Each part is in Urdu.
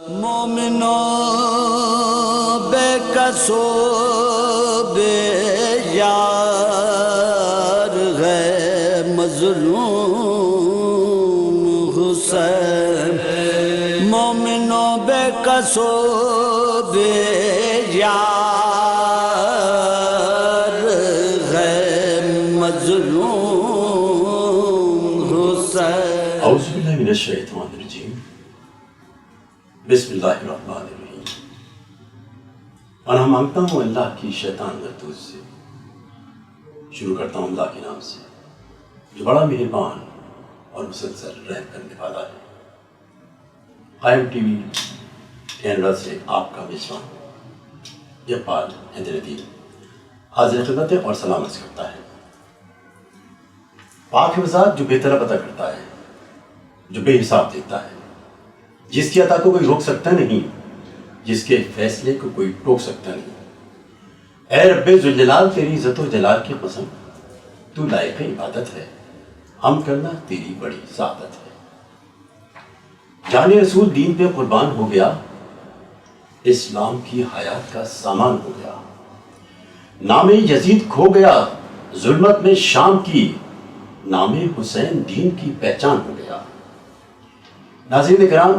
مومنوں بے کسو بے یار ہے مظلوم حسین، مومنوں بے کسو بے یار ہے مظلوم حسین۔ اعوذ باللہ من الشیطان الرجیم، بسم اللہ الرحمن الرحیم۔ پناہ مانگتا ہوں اللہ کی شیطان مردود سے۔ شروع کرتا ہوں اللہ کے نام سے جو بڑا مہربان اور مسلسل رحم کرنے والا ہے۔ قائم ٹی وی کینیڈا سے آپ کا میزبان اقبال ہندردین حاضر خدمت اور سلام عرض کرتا ہے۔ پاک ہے وہ ذات جو بے طرف عطا کرتا ہے، جو بے حساب دیتا ہے، جس کی عطا کو کوئی روک سکتا نہیں، جس کے فیصلے کو کوئی ٹوک سکتا نہیں۔ اے رب ذوالجلال تیری عزت و جلال کی قسم، تو لائق عبادت ہے، ہم کرنا تیری بڑی سعادت ہے۔ جان رسول دین پہ قربان ہو گیا، اسلام کی حیات کا سامان ہو گیا۔ نام یزید کھو گیا ظلمت میں شام کی، نام حسین دین کی پہچان ہو گیا۔ ناظرین کرام،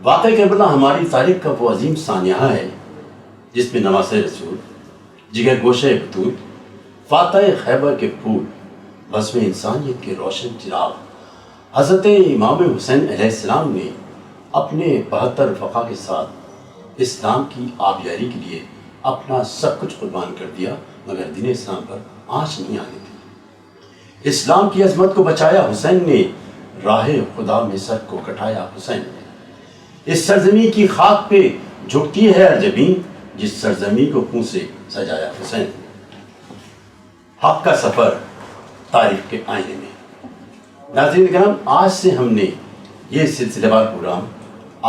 واقع کربلا ہماری تاریخ کا وہ عظیم سانحہ ہے جس میں نواز رسول، جگر گوشہ بطول، فاتح خیبر کے پھول، بزم انسانیت کے روشن چراغ حضرت امام حسین علیہ السلام نے اپنے 72 رفقا کے ساتھ اسلام کی آبیاری کے لیے اپنا سب کچھ قربان کر دیا، مگر دین اسلام پر آنچ نہیں آنے دی۔ اسلام کی عظمت کو بچایا حسین نے، راہ خدا میں سر کو کٹایا حسین نے۔ اس سرزمین کی خاک پہ جھکتی ہے ہر جبین، جس سرزمین کو خون سے سجایا حسین نے۔ حق کا سفر تاریخ کے آئینے میں۔ ناظرین کرام، آج سے ہم نے یہ سلسلہ وار پروگرام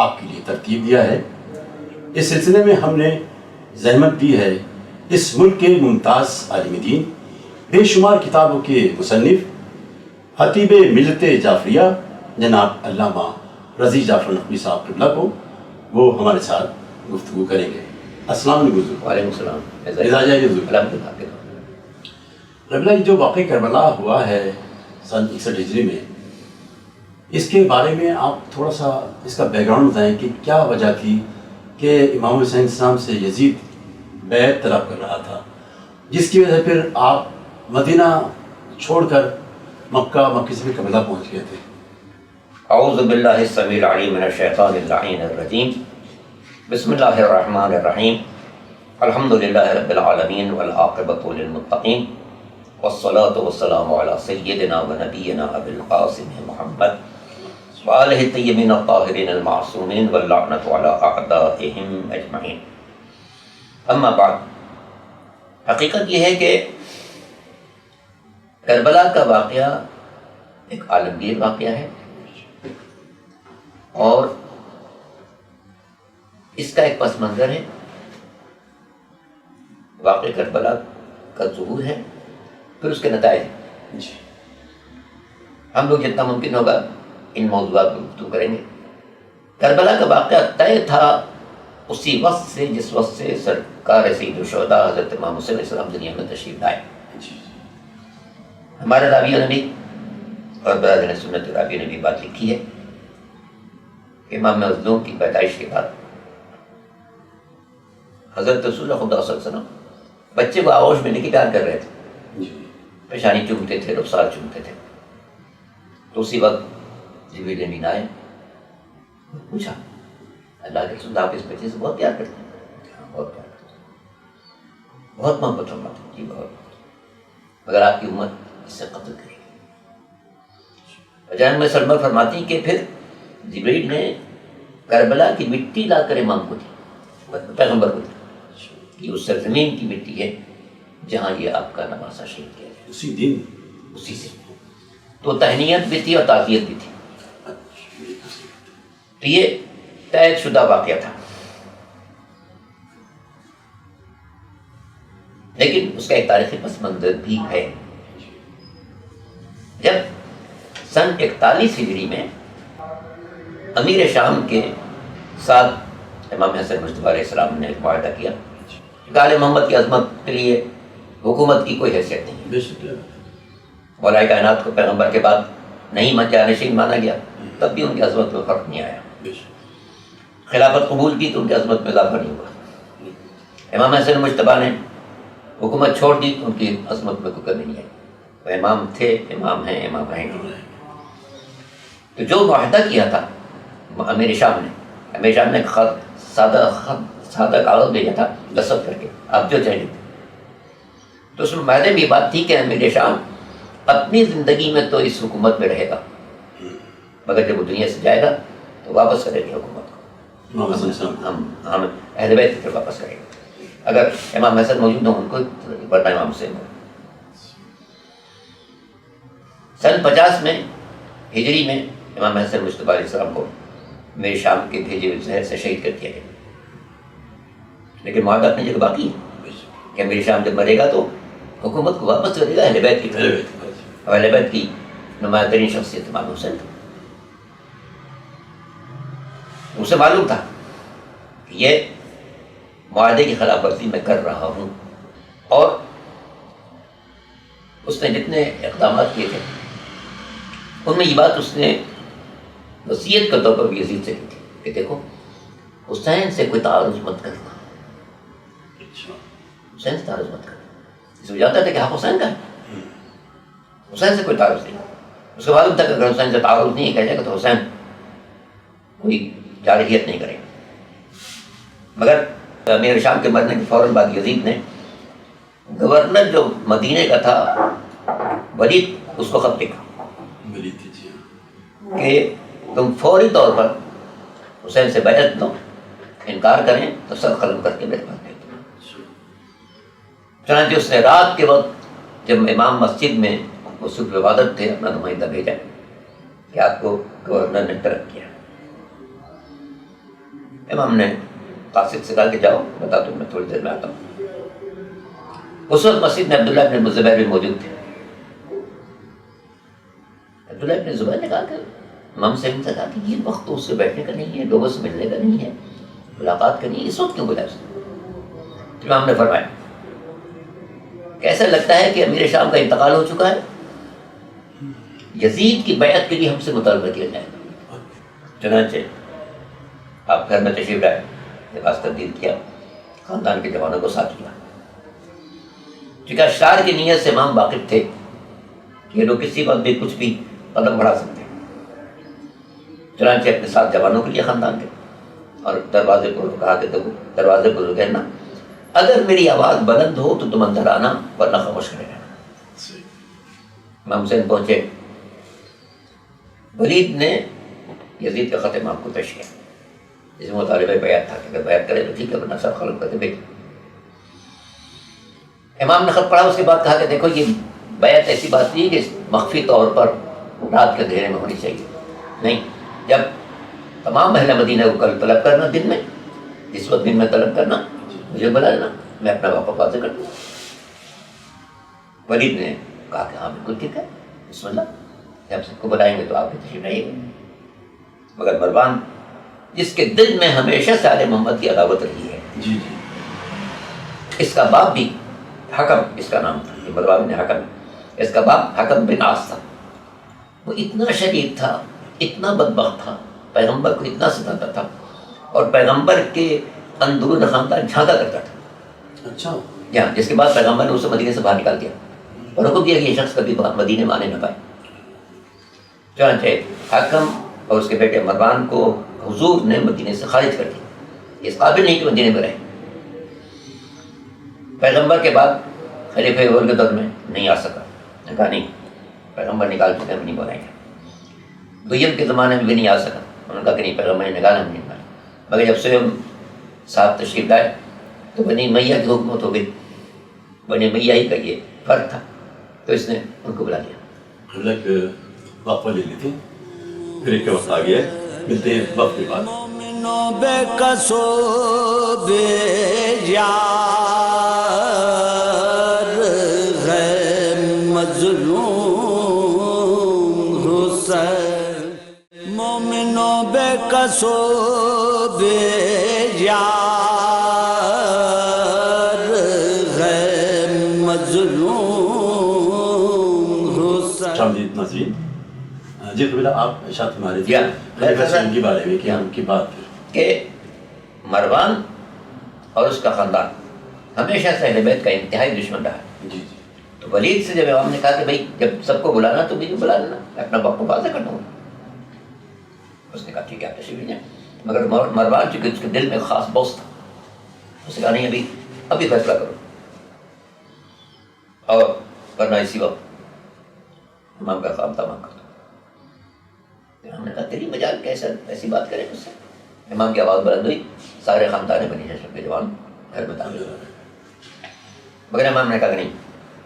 آپ کے لیے ترتیب دیا ہے۔ اس سلسلے میں ہم نے زحمت دی ہے اس ملک کے ممتاز عالم دین، بے شمار کتابوں کے مصنف، خطیب ملت جعفریہ جناب علامہ رضی جعفر نقوی صاحب قبلہ کو، وہ ہمارے ساتھ گفتگو کریں گے۔ السلام علیکم حضور۔ وعلیکم السلام۔ مزاج ہے حضور؟ الحمدللہ۔ قبلہ جو واقع کربلا ہوا ہے سن 61 ہجری میں، اس کے بارے میں آپ تھوڑا سا اس کا بیک گراؤنڈ بتائیں کہ کیا وجہ تھی کہ امام حسین السلام سے یزید بیعت طلب کر رہا تھا، جس کی وجہ سے پھر آپ مدینہ چھوڑ کر مکہ سے بھی کربلا پہنچ گئے تھے۔ اعوذ باللہ السمیع العلیم من الشیطان اللعین الرجیم، بسم اللہ الرحمن الرحیم، الحمدللہ رب العالمین والعاقبۃ للمتقین، والصلاة والسلام علی سیدنا و نبینا ابی القاسم محمد وآلہ الطیبین الطاہرین المعصومین واللعنۃ علی اعدائہم اجمعین۔ اما بعد، حقیقت یہ ہے کہ کربلا کا واقعہ ایک عالمگیر واقعہ ہے، اور اس کا ایک پس منظر ہے، واقع کربلا کا ظہور ہے، پھر اس کے نتائج ہیں۔ ہم لوگ جتنا ممکن ہوگا ان موضوعات پر گفتگو کریں گے۔ کربلا کا واقعہ طے تھا اسی وقت سے جس وقت سے سرکار سید الشہداء حضرت امام حسین علیہ السلام دنیا میں تشریف لائے۔ ہمارے راویوں نے بھی اور برادران سنت راویوں نے بھی بات لکھی ہے کہ امام مظلوم کی پیدائش کے بعد حضرت رسول اللہ خدا صلی اللہ علیہ وسلم بچے کو آغوش میں لے کے پیار کر رہے تھے، پیشانی چومتے تھے، رخسار چومتے تھے۔ تو اسی وقت جبریل امین آئے، پوچھا اللہ کے رسول آپ اس بچے سے بہت پیار کرتے ہیں؟ بہت پیار کرتے ہیں، بہت محبت فرماتے ہیں، جی بہت، مگر آپ کی امت اس سے قتل کرے گی۔ جان میں سلمہ فرماتی کہ پھر جبریل نے کربلا کی مٹی لا کر امام کو دی، پیغمبر کو دی، کہ اس سرزمین کی مٹی ہے جہاں یہ آپ کا نواسہ شہید کیا گیا، اسی دن اسی سے۔ تو تہنیت بھی تھی اور تعزیت بھی تھی۔ تو یہ طے شدہ واقعہ تھا، لیکن اس کا ایک تاریخی پس منظر بھی ہے۔ جب سن 41 ہجری میں امیر شام کے ساتھ امام حسن مصطفیٰ علیہ السلام نے ایک معاہدہ کیا کہ آل محمد کی عظمت کے لیے حکومت کی کوئی حیثیت نہیں. بے شک مولا کائنات کو پیغمبر کے بعد نہیں جانشین مانا گیا، تب بھی ان کی عظمت میں فرق نہیں آیا. بے شک خلافت قبول کی تو ان کی عظمت میں اضافہ نہیں ہوا. امام حسن مجتبیٰ نے حکومت چھوڑ دی تو ان کی عظمت میں کوئی کمی نہیں آئی. وہ امام تھے، امام ہیں، امام رہیں گے. تو جو معاہدہ کیا تھا امیر شام نے سادہ کاغذ بھیجا تھا دستخط کر کے، آپ جو چاہیں. تو اس معاہدے میں یہ بات تھی کہ امیر شام اپنی زندگی میں تو اس حکومت میں رہے گا، مگر جب وہ دنیا سے جائے گا تو واپس کرے گی حکومت کو. امام حسن صاحب ہم اہل بیت کی طرف واپس کریں گے. اگر امام حسن موجود ہوں ان کو ورنہ امام حسین ہو. سن 50 میں ہجری میں امام حسن مصطفیٰ علیہ السلام کو میرے شام کے بھیجے ہوئے زہر سے شہید کر دیا گیا. لیکن معاہدہ اپنی جگہ باقی ہے کہ میرے شام جب مرے گا تو حکومت کو واپس کرے گا اہل بیت کی طرف. اور اہل بیت کی نمایاں ترین شخصیت امام حسین تھا. اسے معلوم تھا کہ یہ معاہدے کی خلاف ورزی میں کر رہا ہوں، اور اس نے جتنے اقدامات کیے تھے ان میں یہ بات اس نے وصیت کے طور پر بھی یزید سے کی تھی کہ دیکھو حسین سے کوئی تعارض مت کرنا، حسین سے تعارض مت کرنا. اس میں جانتا تھا کہ حق حسین کا ہے، حسین سے کوئی تعارض نہیں. اس کو معلوم تھا کہ اگر حسین سے تعارض نہیں کہہ جائے گا تو حسین کوئی جارحیت نہیں کرے گا. مگر امیر شام کے مرنے کے فوراً بعد یزید نے گورنر جو مدینے کا تھا ولید، اس کو خط لکھا کہ تم فوری طور پر حسین سے بیعت دو، انکار کریں تو سب قلم کر کے میرے پاس بھیج دو. چنانچہ اس نے رات کے وقت جب امام مسجد میں وہ صبح عبادت تھے اپنا نمائندہ بھیجا کہ آپ کو گورنر نے طلب کیا. امام نے قاصد سے کہا کہ جاؤ بتا دو، میں تھوڑی دیر میں آتا ہوں. اس وقت مسجد میں عبداللہ ابن زبیر بھی موجود تھے. عبداللہ ابن زبیر نے کہا کہ امام سے کہا کہ یہ وقت تو اس سے بیٹھنے کا نہیں ہے، لوگوں سے ملنے کا نہیں ہے، ملاقات کرنی ہے، اس وقت کیوں بلایا اس نے؟ امام نے فرمایا کہ ایسا لگتا ہے کہ امیر شام کا انتقال ہو چکا ہے، یزید کی بیعت کے لیے ہم سے مطالبہ کیا جائے گا. چنانچہ آپ گھر میں تشریف لائے، لباس تبدیل کیا، خاندان کے جوانوں کو ساتھ لیا. چونکہ اشرار کی نیت سے امام واقف تھے کہ یہ لوگ کسی وقت بھی کچھ بھی قدم بڑھا سکتے ہیں. چنانچہ اپنے ساتھ جوانوں کے لیے خاندان کے، اور دروازے کو کہا کہ دروازے کو کہنا اگر میری آواز بلند ہو تو تم اندر آنا ورنہ خاموش کرے رہنا. امام حسین پہنچے. ولید نے یزید کا خط امام کو پیش کیا جس میں مطالبہ بیعت تھا کہ اگر بیعت کرے تو ٹھیک ہے ورنہ سب قلم کر کے بھیج. امام نے خط پڑھا، اس کے بعد کہا کہ دیکھو یہ بیعت ایسی بات نہیں کہ مخفی طور پر رات کے اندھیرے میں ہونی چاہیے. نہیں، جب تمام اہل مدینہ کو کل طلب کرنا دن میں، جس وقت دن میں طلب کرنا مجھے بلا لینا، میں اپنا واقعہ واضح کر دوں. ولید نے کہا کہ ہاں بالکل ٹھیک ہے، بسم اللہ، جب سب کو بلائیں گے تو آپ بھی تشریف رہیے. مگر مروان جس کے دل میں ہمیشہ سے آل محمد کی عداوت رہی ہے، اس کا باپ بھی حکم، اس کا نام تھا، یہ مروان بن حکم، اس کا باپ حکم بن عاص تھا. وہ اتنا شدید تھا، اتنا بدبخت تھا، پیغمبر کو اتنا ستاتا تھا اور پیغمبر کے اندرون خاندان جھانکا کرتا تھا. اچھا، جس کے بعد پیغمبر نے اسے مدینے سے باہر نکال دیا اور حکم دیا کہ یہ شخص کبھی مدینے میں آنے نہ پائے. چنانچہ حکم اور اس کے بیٹے مروان کو حضور نے مدینے سے خارج کر دیا، اس قابل نہیں کہ مدینے میں رہے. پیغمبر کے بعد خلیفہ اول کے دور میں نہیں آ سکا، نے کہا نہیں پیغمبر نکال چکے ہم نہیں بلائیں گے. دویم کے زمانے میں بھی نہیں آ سکا، انہوں نے کہا کہ نہیں پیغمبر نے نکالا ہم نہیں نکالا. مگر جب سویم صاحب تشریف لائے تو بنی میاں کی حکومت ہو گئی. بنی میاں ہی کا یہ فرق تھا تو اس نے ان کو بلا لیا. وقفہ لے لیتے ہیں، پھر ایک وقت آ گیا ہے، ملتے ہیں وقت کے بعد. مومنوں بے قصو بے یار ہے مظلوم حسین، مومنوں بے قصو یار ہے مظلوم حسین. شامدید ناظرین، جی قبیلہ آپ ارشاد فرما رہے تھے خلیفہ حسین کے بارے میں کہ ان کی بات کہ مروان اور اس کا خاندان ہمیشہ سے اہل بیت کا انتہائی دشمن رہا ہے. جی جی تو ولید سے جب امام نے کہا کہ بھائی جب سب کو بلانا تو مجھے بلا لینا، میں اپنا وقت واضح کر دوں گا. اس نے کہا ٹھیک ہے آپ تشریف لے جائیں. مگر مروان چونکہ اس کے دل میں خاص بوس تھا، اس نے کہا نہیں ابھی فیصلہ کرو اور ورنہ اسی وقت امام کا خواب تمام کر دو. ہم نے کہا تیری مجال کیسا ایسی بات کرے مجھ سے. امام کی آواز بلند ہوئی، سارے خاندان بنی ہاشم کے جوان گھر میں داخل ہوئے. مگر امام نے کہا کہ نہیں،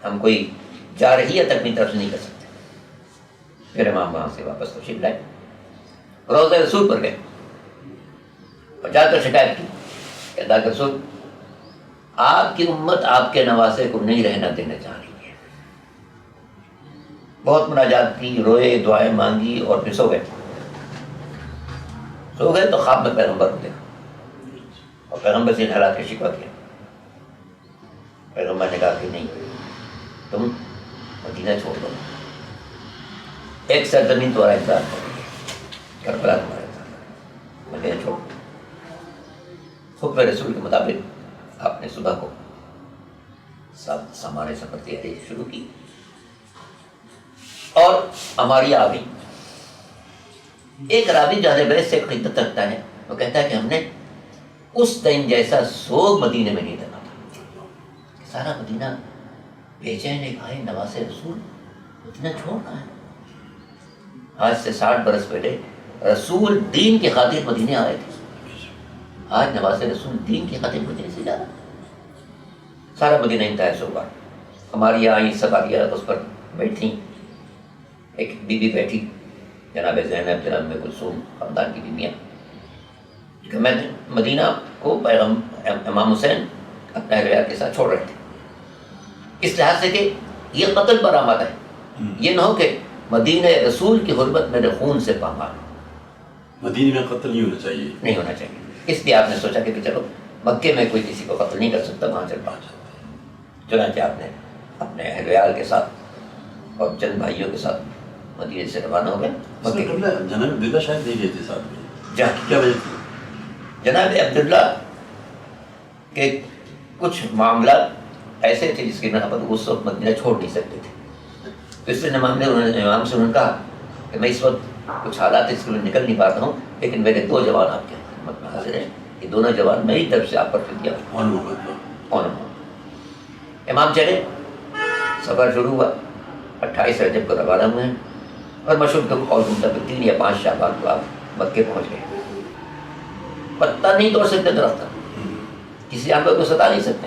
ہم کوئی جارحیت اپنی طرف سے نہیں کر سکتے. پھر امام وہاں سے واپس تشریف لائے، روضہ رسول پر گئے اور جا کر شکایت کی کہ اللہ کے رسول، آپ کی امت آپ کے نواسے کو نہیں رہنا دینا چاہ رہی ہے. بہت مناجات کی، روئے، دعائیں مانگی اور پھر سو گئے تو خواب میں پیغمبر کو دیکھا اور پیغمبر سے ان حالات کا شکوہ کیا. پیغمبر نے کہا کہ نہیں، تم مدینہ چھوڑ دو، ایک سرزمین تمہارا انتظار کر رہی ہے، کربلا تمہارا انتظار کر رہی ہے، مدینہ چھوڑ دو. حکم رسول کے مطابق آپ نے صبح کو سامان سفر تیاری شروع کی اور ہماری آ گئی. ایک راوی جو اہل بیت سے خدمت رکھتا ہے وہ کہتا ہے کہ ہم نے اس دن جیسا سوگ مدینے میں نہیں دیکھا تھا. سارا مدینہ بے چین ایک آئے نواز رسول مدینہ چھوڑنا ہے. آج سے 60 برس پہلے رسول دین کی خاطر مدینے آئے تھے، آج نواز رسول دین کی خاطر مدینے سے جا رہا ہے. سارا مدینہ انتہائی سوگا. ہماری آئیں سواریاں اس پر بیٹھی، ایک بی بی بیٹھی جناب زینب، جناب ام کلثوم، خاندان کی بیویاں، کہ میں مدینہ کو امام حسین اپنے اہل عیال کے ساتھ چھوڑ رہے تھے، اس لحاظ سے کہ یہ قتل پر آمادہ ہے. یہ نہ ہو کہ مدینہ رسول کی حرمت میرے خون سے پامال ہو. مدینے میں قتل نہیں ہونا چاہیے. نہیں ہونا چاہیے. اس لیے آپ نے سوچا کہ چلو مکے میں کوئی کسی کو قتل نہیں کر سکتا، وہاں چل پہنچ جاتے ہیں. چنانچہ آپ نے اپنے اہل عیال کے ساتھ اور چند بھائیوں کے ساتھ مدینے سے روانہ ہو گئے. جناب عبداللہ شاید نہیں گئے تھے ساتھ میں، جہاں کیا وجہ تھی؟ جناب عبداللہ کے کچھ معاملات ایسے تھے جس کی بنا پر اس وقت مدینہ چھوڑ نہیں سکتے تھے. تو اس لیے امام سے انہوں نے کہا کہ میں اس وقت کچھ حالات اس کے لیے نکل نہیں پاتا ہوں، لیکن میرے 2 جوان آپ کے خدمت میں حاضر ہیں. یہ دونوں جوان میری طرف سے آپ پر فدیہ اور محمد امام چلے. سفر شروع ہوا، 28 رجب کو روانہ ہوئے ہیں اور مشہور کے قول کے مطابق 3 یا 5 شعبان کو آپ مکے پہنچ گئے. پتہ نہیں توڑ سکتے درخت، کسی جانور کو ستا نہیں سکتے.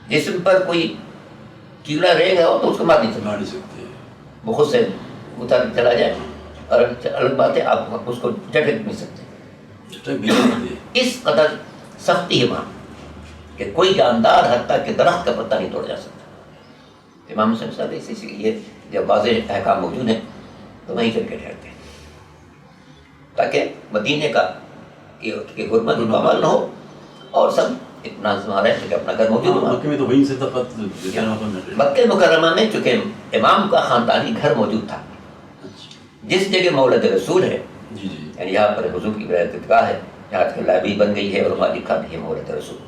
جسم پر کوئی کیڑا رہ گیا ہو تو اس کو مار نہیں سکتے، وہ خود سے اتر چلا جائے. اور الگ بات ہے آپ اس کو جھٹک نہیں سکتے. اس قدر سختی ہے وہاں کہ کوئی جاندار حتیٰ کہ درخت کا پتہ نہیں توڑ جا سکتا. امام حسین صاحب اسی لیے جب واضح احکام موجود ہیں تو وہیں چل کے ٹھہرتے ہیں تاکہ مدینے کا کہ حرمت مکمل نہ ہو اور سب اطمینان سے رہے کہ اپنا گھر موجود ہو. مکے میں تو وہیں سے مکہ مکرمہ میں چونکہ امام کا خاندانی گھر موجود تھا، جس جگہ مولد رسول ہے یعنی یہاں پر حضور کی ولادتگاہ ہے، یہاں کی لائبریری بن گئی ہے اور وہاں لکھا بھی ہے مولد رسول.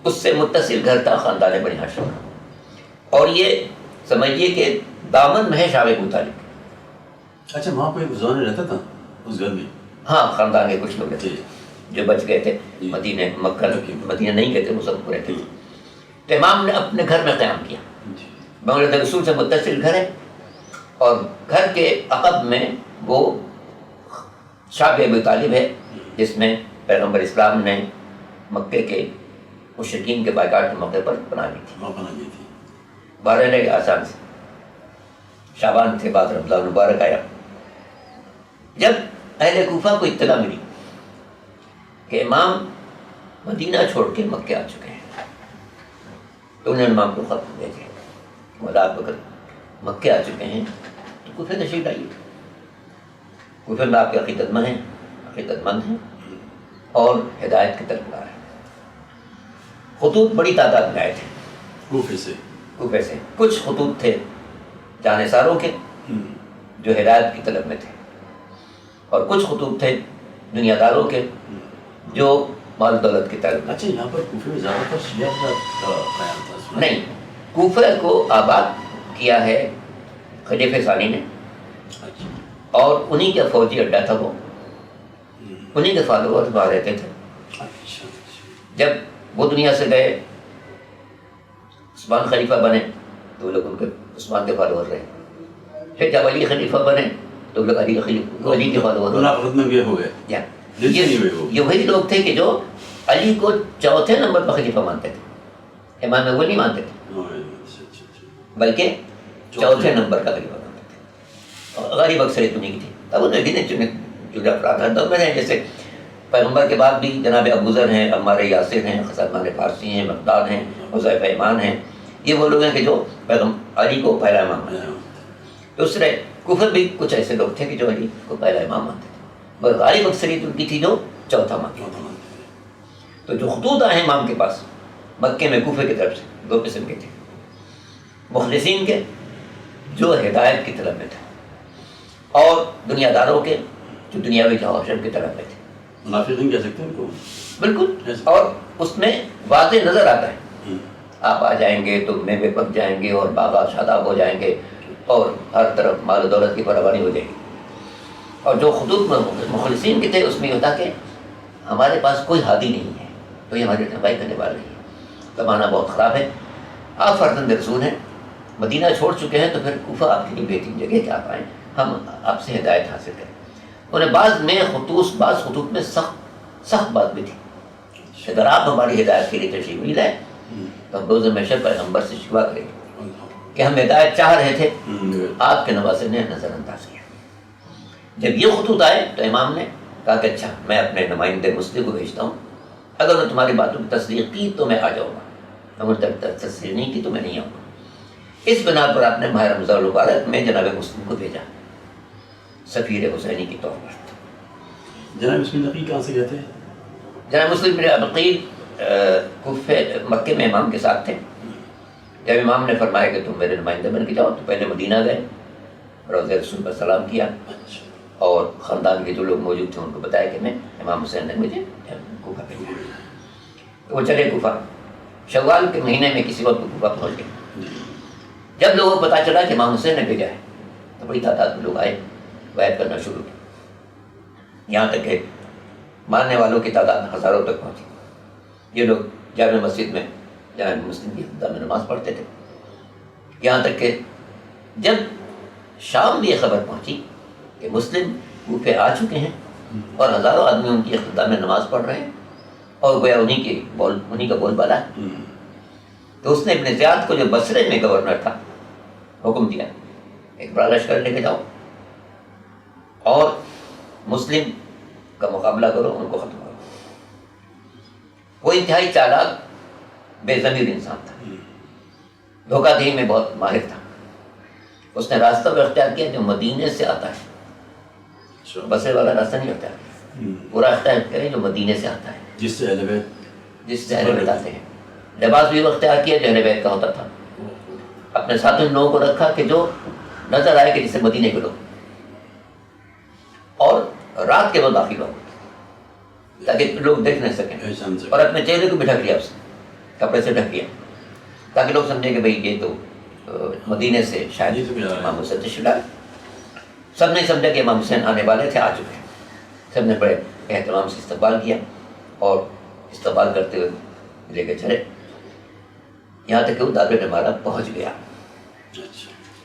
اس سے متصل گھر تھا خاندان بنی ہاشم. اور یہ سمجھیے کہ دامن میں ہے شاہ ابو طالب. اچھا وہاں پہ زبان رہتا تھا اس گھر میں؟ ہاں خاندان کے کچھ لوگ رہتے جو بچ گئے تھے، مدینہ مکہ مدینہ نہیں گئے تھے، وہ سب کو رہتے تھے. تو امام نے اپنے گھر میں قیام کیا. مولد رسول سے متصل گھر ہے اور گھر کے عقب میں وہ شاہ ابو طالب ہے جس میں پیغمبر اسلام نے مکے کے مشرکین کے بائیکاٹ کے موقع پر بنا لی تھی. 12 لے آسان سے شعبان تھے، بعد رمضان مبارک آیا. جب اہل کوفہ کو اطلاع ملی کہ امام مدینہ چھوڑ کے مکے آ چکے ہیں تو انہوں نے امام کو خط بھیجے کہ آپ بکر مکے آ چکے ہیں تو کوفہ تشریف لائیے، کوفہ میں آپ کے عقیدت مند ہیں، عقیدت مند ہیں اور ہدایت کی طرفدار ہیں۔ خطوط بڑی تعداد میں آئے تھے کوفے سے، کچھ خطوط تھے جانثاروں کے جو ہدایت کی طلب میں تھے، اور کچھ خطوط تھے دنیا داروں کے جو مال دولت کی طلب میں۔ اچھا، یہاں پر کوفے میں زیادہ تر شیعہ کا قیام تھا؟ نہیں، کوفہ کو آباد کیا ہے خلیفہ ثانی نے، اور انہی کا فوجی اڈا تھا وہ، انہی کے فالوورز وہاں رہتے تھے۔ اچھا، جب وہ دنیا سے گئے، عثمان خلیفہ بنے تو وہ لوگ ان کے عثمان کے فالوور رہے، پھر جب علی خلیفہ بنے تو وہ لوگ علی کے فالوور منافقت میں یہ ہو گئے۔ یہ وہی لوگ تھے کہ جو علی کو چوتھے نمبر پر خلیفہ مانتے تھے، امام اول نہیں مانتے تھے، بلکہ چوتھے نمبر کا خلیفہ مانتے تھے، اور غریب اکثریت انہیں کی تھی۔ اب انہیں گنے چنے افراد ہر دور میں ہیں، جیسے پیغمبر کے بعد بھی جناب ابو ذر ہیں، عمار یاسر ہیں، سلمان فارسی ہیں، مقداد ہیں، حذیفہ ایمان ہیں، یہ وہ لوگ ہیں کہ جو علی کو پہلا امام مانتے ہیں۔ دوسرے کوفہ بھی کچھ ایسے لوگ تھے کہ جو علی کو پہلا امام مانتے تھے، مگر غالب اکثریت ان کی تھی جو چوتھا مانتے تھے۔ تو جو خطوط آئے امام کے پاس مکے میں کوفہ کی طرف سے، دو قسم کے تھے، مخلصین کے جو ہدایت کی طلب میں تھے، اور دنیا داروں کے جو دنیاوی جواہر کی طلب میں تھے۔ منافقین کہہ سکتے ہیں ان کو؟ بالکل، اور اس میں واضح نظر آتا ہے، آپ آ جائیں گے تو میوے پک جائیں گے اور باغات شاداب ہو جائیں گے اور ہر طرف مال و دولت کی فراوانی ہو جائے گی۔ اور جو خطوط مخلصین کے تھے اس میں یہ ہوتا کہ ہمارے پاس کوئی ہادی نہیں ہے، کوئی ہماری رہنمائی کرنے والا نہیں ہے، زمانہ بہت خراب ہے، آپ فرزند رسول ہیں، مدینہ چھوڑ چکے ہیں، تو پھر کوفہ آپ کے لیے بہترین جگہ ہے کہ آپ آئیں، ہم آپ سے ہدایت حاصل کریں۔ انہیں بعض خطوط میں سخت بات بھی تھی کہ اگر آپ ہماری ہدایت کے لیے تشریف لے لائیں تو ہم روز محشر پیغمبر سے شکوہ کریں گے کہ ہم ہدایت چاہ رہے تھے، آپ کے نواسے نے نظر انداز کیا۔ جب یہ خطوط آئے تو امام نے کہا کہ اچھا، میں اپنے نمائندے مسلم کو بھیجتا ہوں، اگر انہوں نے تمہاری باتوں کی تصدیق کی تو میں آ جاؤں گا، اگر تک تصدیق نہیں کی تو میں نہیں آؤں گا۔ اس بنا پر آپ نے ماہ رمضان المبارک میں جناب مسلم کو بھیجا سفیر حسینی کے طور پر۔ جناب مسلم نقی کہاں سے گئے تھے؟ جناب مسلم بن عقیل مکے میں امام کے ساتھ تھے۔ جب امام نے فرمایا کہ تم میرے نمائندے بن کے جاؤ تو پہلے مدینہ گئے، روضہ رسول پر سلام کیا، اور خاندان کے جو لوگ موجود تھے ان کو بتایا کہ میں امام حسین نے مجھے کوفہ بھیجا۔ تو وہ چلے کوفہ، شوال کے مہینے میں کسی وقت کوفہ پہنچ گئے۔ جب لوگوں کو پتہ چلا کہ امام حسین نے بھیجا ہے تو بڑی تعداد میں لوگ آئے، بیعت کرنا شروع کی، یہاں تک کہ ماننے والوں کی تعداد ہزاروں تک پہنچی۔ یہ لوگ جامع مسجد میں جناب مسلم کی خدمت میں نماز پڑھتے تھے، یہاں تک کہ جب شام بھی یہ خبر پہنچی کہ مسلم کوفے آ چکے ہیں اور ہزاروں آدمی ان کی اقتداء میں نماز پڑھ رہے ہیں، اور گویا انہی کا بول بالا ہے، تو اس نے ابن زیاد کو جو بصرے میں گورنر تھا حکم دیا ایک بڑا لشکر لے کے جاؤ اور مسلم کا مقابلہ کرو، ان کو ختم کرو۔ وہ انتہائی چالاک بے ضمیر انسان تھا، دھوکہ دہی میں بہت ماہر تھا۔ اس نے راستہ وہ اختیار کیا جو مدینے سے آتا ہے، بصرے والا راستہ نہیں اختیار کیا، پورا اختیار کرے جو مدینے سے آتا ہے، جس سے اہل بیت آتے ہیں۔ لباس بھی وہ اختیار کیا جو اہل بیت کا ہوتا تھا، اپنے ساتھ ان لوگوں کو رکھا کہ جو نظر آئے کہ جسے مدینے کے لوگ، اور رات کے وقت داخل ہو تاکہ لوگ دیکھ نہ سکیں، اور اپنے چہرے کو بھی ڈھک لیا، اس نے کپڑے سے ڈھک لیا تاکہ لوگ سمجھیں کہ بھئی یہ تو مدینے سے شاید امام حسین تشریف لائے۔ سب نے سمجھا کہ امام حسین آنے والے تھے، آ چکے ہیں، سب نے بڑے اہتمام سے استقبال کیا، اور استقبال کرتے ہوئے لے کے چلے، یہاں تک کہ وہ دار الامارہ پہنچ گیا۔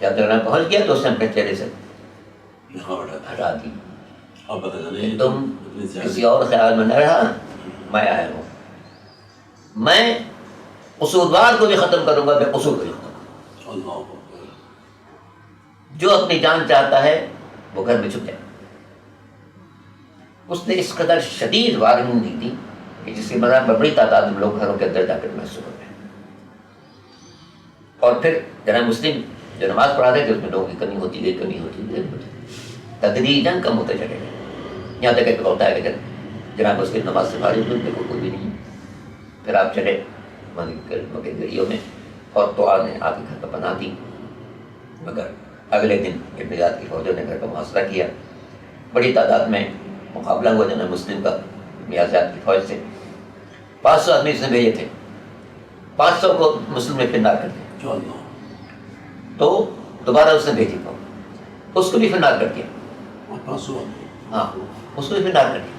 جب دار پہنچ گیا تو اس نے اپنے چہرے سے ہٹا دی، کہ تم کسی اور خیال میں نہ رہا، میں آیا ہوں، میں قصوروار کو بھی ختم کروں گا، بے قصور کو بھی ختم کروں گا۔ جو اپنی جان چاہتا ہے وہ گھر میں چھپ جائے۔ اس نے اس قدر شدید وارننگ دی تھی کہ جس کی مدار پر بڑی تعداد میں لوگ گھروں کے اندر جا کر محسوس ہو گئے۔ اور پھر جناب مسلم جو نماز پڑھا رہے تھے اس میں لوگوں کی کمی ہوتی گئی، تدریجاً کم ہوتے چلے گئے، یہاں تک کہ ہوتا ہے کہ جناب اس کی نماز سے فارغ ہوئے کوئی بھی نہیں. پھر آپ چلے کے ذریعوں میں اور تو نے آپ کے گھر کا پناہ دی. مگر اگلے دن ابن زیاد کی فوجوں نے گھر کا محاصرہ کیا. بڑی تعداد میں مقابلہ ہوا جناب مسلم کا ابن زیاد کی فوج سے. 500 آدمی اس نے بھیجے تھے, 500 کو مسلم نے فنار کر دیا. تو دوبارہ اس نے بھیجی فوج, اس کو بھی فنار کر دیا. ہاں, اس کو بھی فنار کر دیا.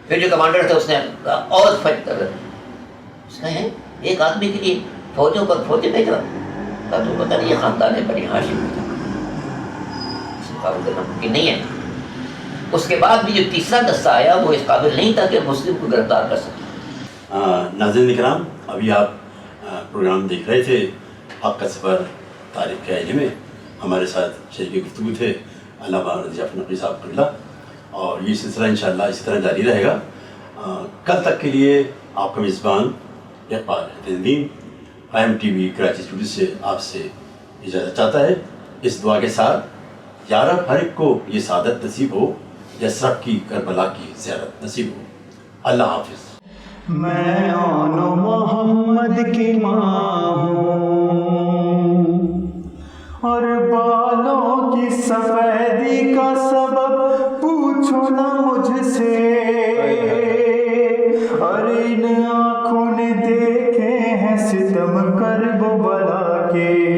پھر جو کمانڈر تھا اس نے کہا اور فٹ کر رہا, اس نے ایک آدمی کے لیے فوجوں پر فوجیں بھیج رہا. کہا تو پتہ نہیں یہ خاندان ہے بنی ہاشم کا, اس کا قابل کرنا ممکن نہیں ہے. اس کے بعد بھی جو تیسرا دستہ آیا وہ اس قابل نہیں تھا کہ مسلم کو گرفتار کر سکے. ناظرین کرام, ابھی آپ پروگرام دیکھ رہے تھے حق کا سفر تاریخ کے آئینے میں. ہمارے ساتھ شریک گفتگو تھے علامہ رضی جعفر نقوی صاحب قبلہ, اور یہ سلسلہ انشاءاللہ اسی طرح جاری رہے گا. کل تک کے لیے آپ کا میزبان اقبال الدین IMTV کراچی اسٹوڈیو سے آپ سے اجازت چاہتا ہے, اس دعا کے ساتھ یا رب ہر ایک کو یہ سعادت نصیب ہو, یسرب کی کربلا کی زیارت نصیب ہو. اللہ حافظ. میں آن محمد کی ماں ہوں اور بالوں کی سفیدی کا سبب پوچھو نہ مجھ سے, اور ان آنکھوں نے دیکھے ہیں ستم کرب و بلا کے.